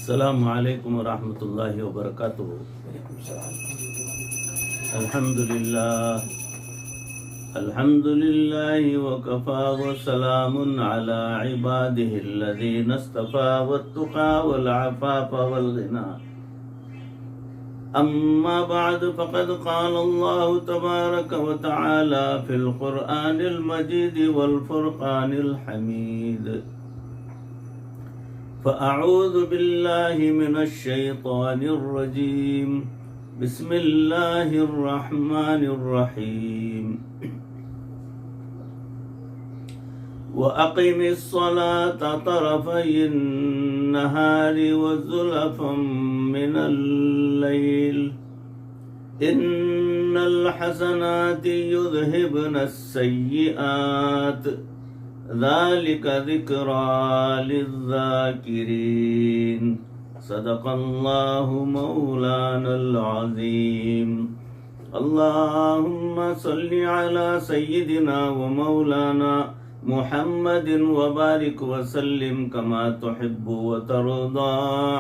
السلام علیکم ورحمۃ اللہ وبرکاتہ۔ الحمد للہ وکفا وسلام علی عباده الذین اصطفى والتقى والعفاف والغنى اما بعد فقد قال الله تبارک وتعالى في القرآن المجید والفرقان الحمید فأعوذ بالله من الشيطان الرجيم بسم الله الرحمن الرحيم وأقم الصلاة طرفي النهار وزلفا من الليل إن الحسنات يذهبن السيئات ذلك ذكرى للذاكرين صدق الله مولانا العظيم اللهم صل على سيدنا ومولانا محمد وبارك وسلم كما تحب وترضى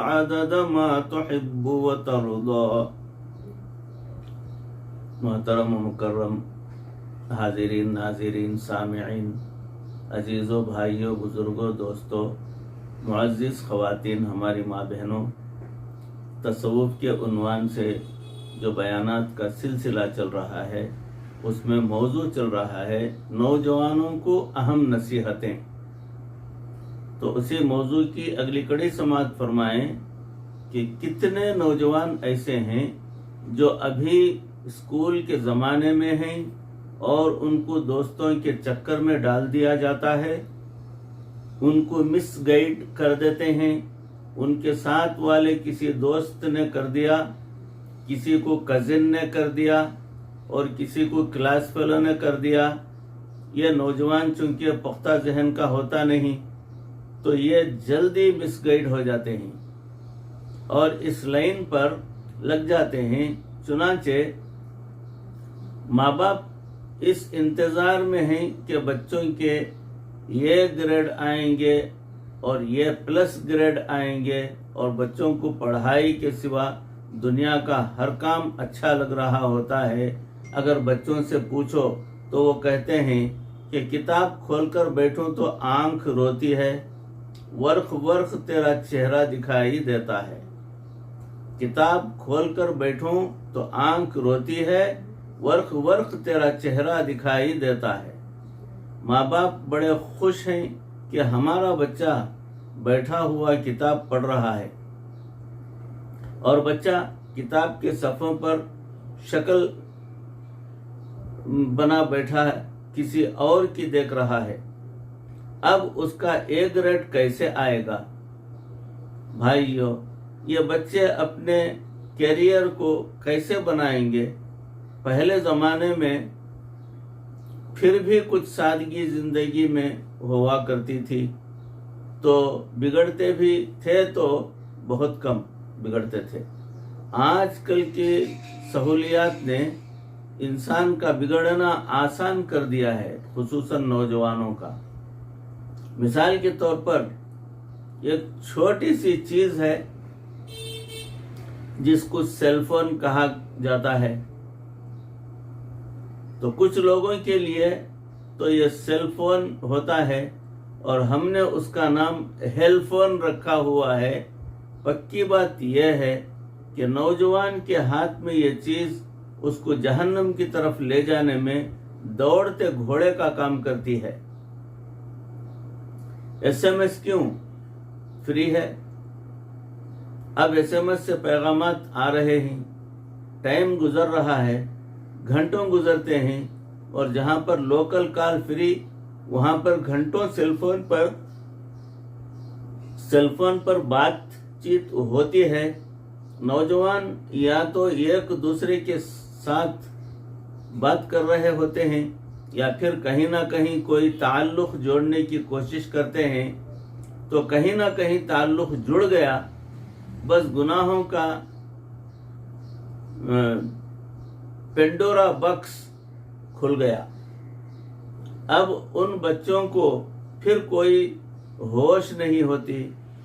عدد ما تحب وترضى۔ محترم و مکرم حاضرین ناظرین سامعین، عزیزوں بھائیوں بزرگوں دوستوں معزز خواتین ہماری ماں بہنوں، تصوف کے عنوان سے جو بیانات کا سلسلہ چل رہا ہے اس میں موضوع چل رہا ہے نوجوانوں کو اہم نصیحتیں۔ تو اسی موضوع کی اگلی کڑی سماعت فرمائیں کہ کتنے نوجوان ایسے ہیں جو ابھی اسکول کے زمانے میں ہیں اور ان کو دوستوں کے چکر میں ڈال دیا جاتا ہے، ان کو مس گائیڈ کر دیتے ہیں، ان کے ساتھ والے کسی دوست نے کر دیا، کسی کو کزن نے کر دیا اور کسی کو کلاس فیلو نے کر دیا۔ یہ نوجوان چونکہ پختہ ذہن کا ہوتا نہیں تو یہ جلدی مس گائیڈ ہو جاتے ہیں اور اس لائن پر لگ جاتے ہیں۔ چنانچہ ماں باپ اس انتظار میں ہیں کہ بچوں کے یہ گریڈ آئیں گے اور یہ پلس گریڈ آئیں گے، اور بچوں کو پڑھائی کے سوا دنیا کا ہر کام اچھا لگ رہا ہوتا ہے۔ اگر بچوں سے پوچھو تو وہ کہتے ہیں کہ کتاب کھول کر بیٹھوں تو آنکھ روتی ہے، ورق ورق تیرا چہرہ دکھائی دیتا ہے۔ کتاب کھول کر بیٹھوں تو آنکھ روتی ہے، ورق ورق تیرا چہرہ دکھائی دیتا ہے۔ ماں باپ بڑے خوش ہیں کہ ہمارا بچہ بیٹھا ہوا کتاب پڑھ رہا ہے، اور بچہ کتاب کے صفحوں پر شکل بنا بیٹھا ہے، کسی اور کی دیکھ رہا ہے۔ اب اس کا اے گریڈ کیسے آئے گا؟ بھائیو، یہ بچے اپنے کیریئر کو کیسے بنائیں گے؟ پہلے زمانے میں پھر بھی کچھ سادگی زندگی میں ہوا کرتی تھی، تو بگڑتے بھی تھے تو بہت کم بگڑتے تھے۔ آج کل کی سہولیات نے انسان کا بگڑنا آسان کر دیا ہے، خصوصاً نوجوانوں کا۔ مثال کے طور پر ایک چھوٹی سی چیز ہے جس کو سیل فون کہا جاتا ہے، تو کچھ لوگوں کے لیے تو یہ سیل فون ہوتا ہے اور ہم نے اس کا نام ہیل فون رکھا ہوا ہے۔ پکی بات یہ ہے کہ نوجوان کے ہاتھ میں یہ چیز اس کو جہنم کی طرف لے جانے میں دوڑتے گھوڑے کا کام کرتی ہے۔ SMS کیوں فری ہے؟ اب SMS سے پیغامات آ رہے ہیں، ٹائم گزر رہا ہے، گھنٹوں گزرتے ہیں، اور جہاں پر لوکل کال فری وہاں پر گھنٹوں سیل فون پر بات چیت ہوتی ہے۔ نوجوان یا تو ایک دوسرے کے ساتھ بات کر رہے ہوتے ہیں یا پھر کہیں نہ کہیں کوئی تعلق جوڑنے کی کوشش کرتے ہیں، تو کہیں نہ کہیں تعلق جڑ گیا، بس گناہوں کا پینڈورا باکس کھل گیا۔ اب ان بچوں کو پھر کوئی ہوش نہیں ہوتی،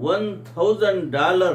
$1000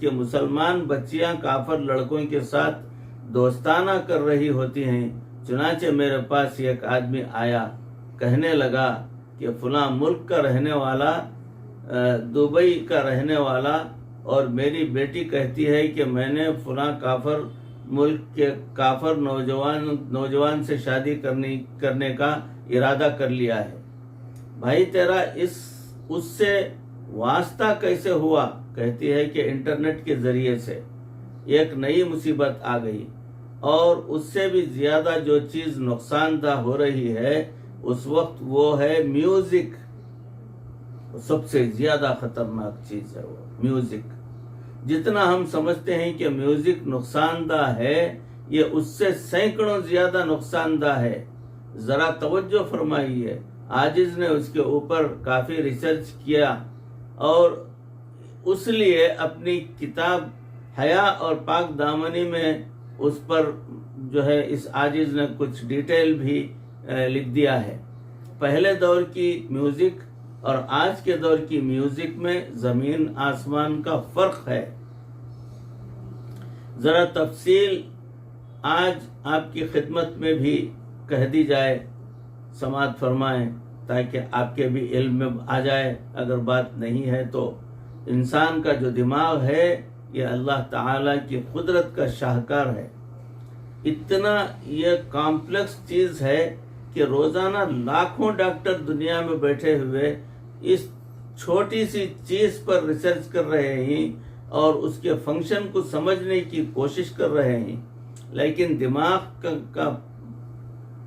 کہ مسلمان بچیاں کافر لڑکوں کے ساتھ دوستانہ کر رہی ہوتی ہیں۔ چنانچہ میرے پاس ایک آدمی آیا، کہنے لگا کہ فلاں ملک کا رہنے والا، دبئی کا رہنے والا، اور میری بیٹی کہتی ہے کہ میں نے فلاں کافر ملک کے کافر نوجوان سے شادی کرنے کا ارادہ کر لیا ہے۔ بھائی تیرا اس سے واسطہ کیسے ہوا؟ کہتی ہے کہ انٹرنیٹ کے ذریعے سے ایک نئی مصیبت آ گئی، اور اس سے بھی زیادہ جو چیز نقصان دہ ہو رہی ہے اس وقت وہ ہے میوزک۔ سب سے زیادہ خطرناک چیز ہے وہ میوزک۔ جتنا ہم سمجھتے ہیں کہ میوزک نقصان دہ ہے، یہ اس سے سینکڑوں زیادہ نقصان دہ ہے۔ ذرا توجہ فرمائیے، عاجز نے اس کے اوپر کافی ریسرچ کیا، اور اس لیے اپنی کتاب حیا اور پاک دامنی میں اس پر جو ہے اس عاجز نے کچھ ڈیٹیل بھی لکھ دیا ہے۔ پہلے دور کی میوزک اور آج کے دور کی میوزک میں زمین آسمان کا فرق ہے۔ ذرا تفصیل آج آپ کی خدمت میں بھی کہہ دی جائے، سماعت فرمائیں تاکہ آپ کے بھی علم میں آ جائے۔ اگر بات نہیں ہے تو انسان کا جو دماغ ہے یہ اللہ تعالی کی قدرت کا شاہکار ہے۔ اتنا یہ کمپلیکس چیز ہے کہ روزانہ لاکھوں ڈاکٹر دنیا میں بیٹھے ہوئے اس چھوٹی سی چیز پر ریسرچ کر رہے ہیں اور اس کے فنکشن کو سمجھنے کی کوشش کر رہے ہیں، لیکن دماغ کا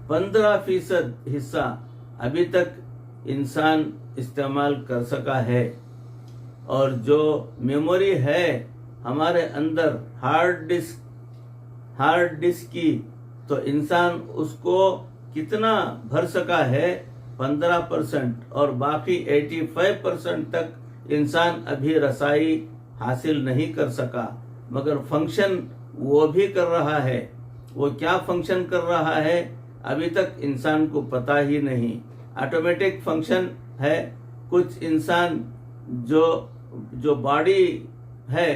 15% حصہ ابھی تک انسان استعمال کر سکا ہے۔ اور جو میموری ہے ہمارے اندر ہارڈ ڈسک کی، تو انسان اس کو کتنا بھر سکا ہے؟ 15%، اور باقی 85% تک انسان ابھی رسائی حاصل نہیں کر سکا، مگر فنکشن وہ بھی کر رہا ہے۔ وہ کیا فنکشن کر رہا ہے ابھی تک انسان کو پتہ ہی نہیں۔ آٹومیٹک فنکشن ہے، کچھ انسان جو باڈی ہے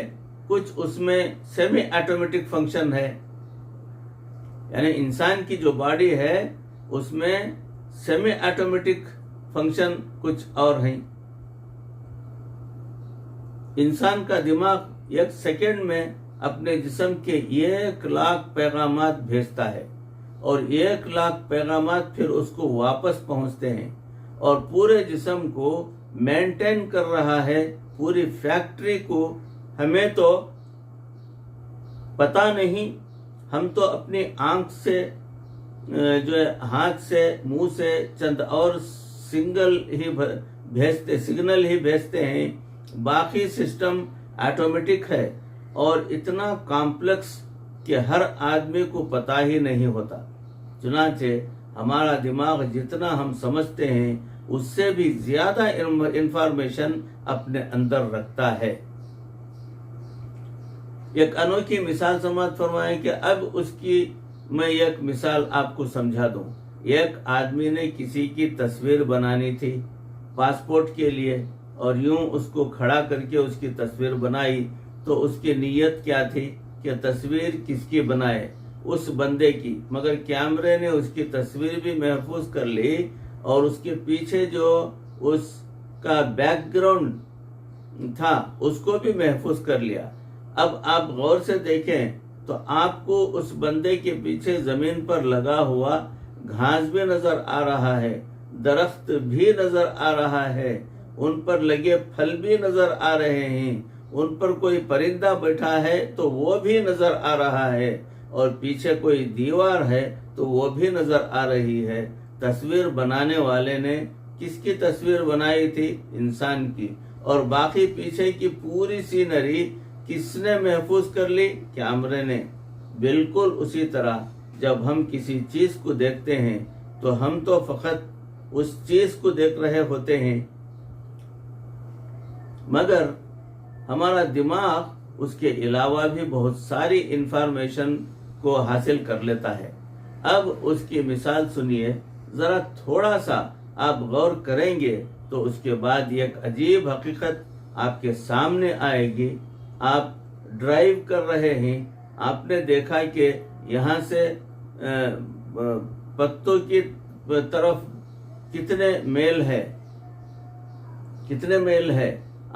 کچھ اس میں سیمی آٹومیٹک فنکشن ہے، یعنی انسان کی جو باڈی ہے اس میں سیمی آٹومیٹک فنکشن کچھ اور ہیں۔ انسان کا دماغ 1 سیکنڈ میں اپنے جسم کے 1 لاکھ پیغامات بھیجتا ہے، اور 1 لاکھ پیغامات پھر اس کو واپس پہنچتے ہیں، اور پورے جسم کو مینٹین کر رہا ہے، پوری فیکٹری کو۔ ہمیں تو پتہ نہیں، ہم تو اپنی آنکھ سے جو ہے ہاتھ سے منہ سے چند اور سگنل ہی بھیجتے ہیں، باقی سسٹم آٹومیٹک ہے، اور اتنا کمپلیکس کہ ہر آدمی کو پتہ ہی نہیں ہوتا۔ چنانچہ ہمارا دماغ جتنا ہم سمجھتے ہیں اس سے بھی زیادہ انفارمیشن اپنے اندر رکھتا ہے۔ ایک انوکھی مثال سماعت فرمائیں کہ اب اس کی میں ایک مثال آپ کو سمجھا دوں۔ ایک آدمی نے کسی کی تصویر بنانی تھی پاسپورٹ کے لیے، اور یوں اس کو کھڑا کر کے اس کی تصویر بنائی، تو اس کی نیت کیا تھی کہ تصویر کس کی بنائے؟ اس بندے کی، مگر کیمرے نے اس کی تصویر بھی محفوظ کر لی، اور اس کے پیچھے جو اس کا بیک گراؤنڈ تھا اس کو بھی محفوظ کر لیا۔ اب آپ غور سے دیکھیں تو آپ کو اس بندے کے پیچھے زمین پر لگا ہوا گھاس بھی نظر آ رہا ہے، درخت بھی نظر آ رہا ہے، ان پر لگے پھل بھی نظر آ رہے ہیں، ان پر کوئی پرندہ بیٹھا ہے تو وہ بھی نظر آ رہا ہے، اور پیچھے کوئی دیوار ہے تو وہ بھی نظر آ رہی ہے۔ تصویر بنانے والے نے کس کی تصویر بنائی تھی؟ انسان کی، اور باقی پیچھے کی پوری سینری کس نے محفوظ کر لی؟ کیمرے نے۔ بالکل اسی طرح جب ہم کسی چیز کو دیکھتے ہیں تو ہم تو فقط اس چیز کو دیکھ رہے ہوتے ہیں، مگر ہمارا دماغ اس کے علاوہ بھی بہت ساری انفارمیشن کو حاصل کر لیتا ہے۔ اب اس کی مثال سنیے، ذرا تھوڑا سا آپ غور کریں گے تو اس کے بعد ایک عجیب حقیقت آپ کے سامنے آئے گی۔ آپ ڈرائیو کر رہے ہیں آپ نے دیکھا کہ یہاں سے پتوں کی طرف کتنے میل ہے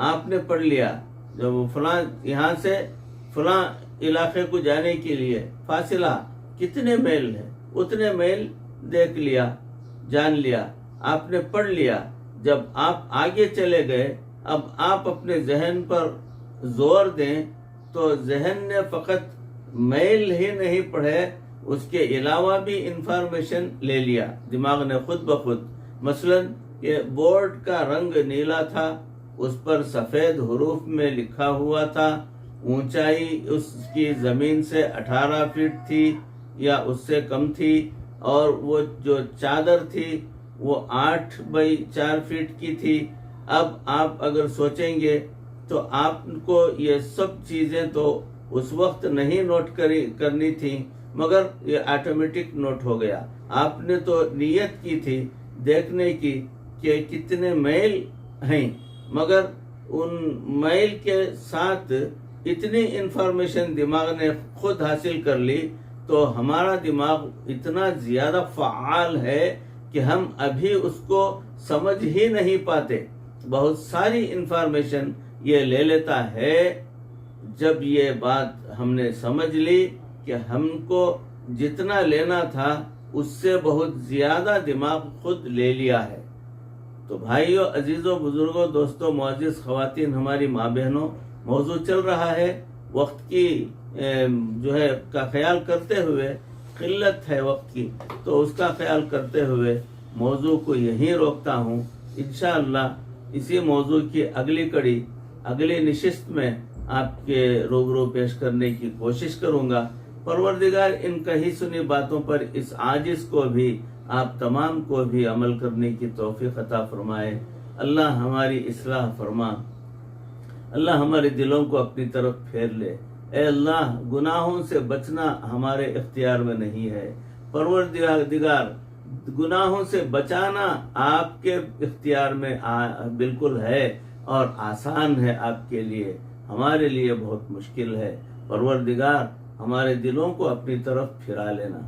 آپ نے پڑھ لیا. جب فلاں یہاں سے فلاں علاقے کو جانے کے لیے فاصلہ کتنے میل ہے، اتنے میل دیکھ لیا، جان لیا، آپ نے پڑھ لیا. جب آپ آگے چلے گئے، اب آپ اپنے ذہن پر زور دیں تو ذہن نے فقط میل ہی نہیں پڑھے، اس کے علاوہ بھی انفارمیشن لے لیا دماغ نے خود بخود. مثلا یہ بورڈ کا رنگ نیلا تھا، اس پر سفید حروف میں لکھا ہوا تھا، اونچائی اس کی زمین سے 18 فٹ تھی یا اس سے کم تھی، اور وہ جو چادر تھی وہ 8 بائی 4 فٹ کی تھی. اب آپ اگر سوچیں گے تو آپ کو یہ سب چیزیں تو اس وقت نہیں نوٹ کرنی تھی، مگر یہ آٹومیٹک نوٹ ہو گیا. آپ نے تو نیت کی تھی دیکھنے کی کہ کتنے میل ہیں، مگر ان میل کے ساتھ اتنی انفارمیشن دماغ نے خود حاصل کر لی تو ہمارا دماغ اتنا زیادہ فعال ہے کہ ہم ابھی اس کو سمجھ ہی نہیں پاتے. بہت ساری انفارمیشن یہ لے لیتا ہے. جب یہ بات ہم نے سمجھ لی کہ ہم کو جتنا لینا تھا اس سے بہت زیادہ دماغ خود لے لیا ہے. تو بھائیو، عزیزوں، بزرگوں، دوستوں، معزز خواتین، ہماری ماں بہنوں، موضوع چل رہا ہے. وقت کی کا خیال کرتے ہوئے، قلت ہے وقت کی، تو اس کا خیال کرتے ہوئے موضوع کو یہیں روکتا ہوں. انشاءاللہ اسی موضوع کی اگلی کڑی، اگلی نشست میں آپ کے روبرو پیش کرنے کی کوشش کروں گا. پروردگار ان کہی سنی باتوں پر اس عاجز کو بھی، آپ تمام کو بھی عمل کرنے کی توفیق عطا فرمائے. اللہ ہماری اصلاح فرما، اللہ ہمارے دلوں کو اپنی طرف پھیر لے. اے اللہ، گناہوں سے بچنا ہمارے اختیار میں نہیں ہے. پروردگار، گناہوں سے بچانا آپ کے اختیار میں بالکل ہے اور آسان ہے آپ کے لیے، ہمارے لیے بہت مشکل ہے. پروردگار، ہمارے دلوں کو اپنی طرف پھرا لینا.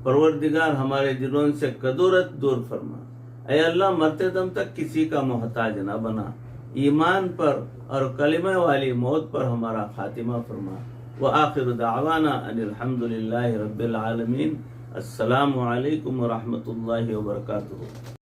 پروردگار، ہمارے دلوں سے کدورت دور فرما. اے اللہ، مرتے دم تک کسی کا محتاج نہ بنا. ایمان پر اور کلمہ والی موت پر ہمارا خاتمہ فرما. وآخر دعوانا ان الحمدللہ رب العالمین. السلام علیکم ورحمۃ اللہ وبرکاتہ.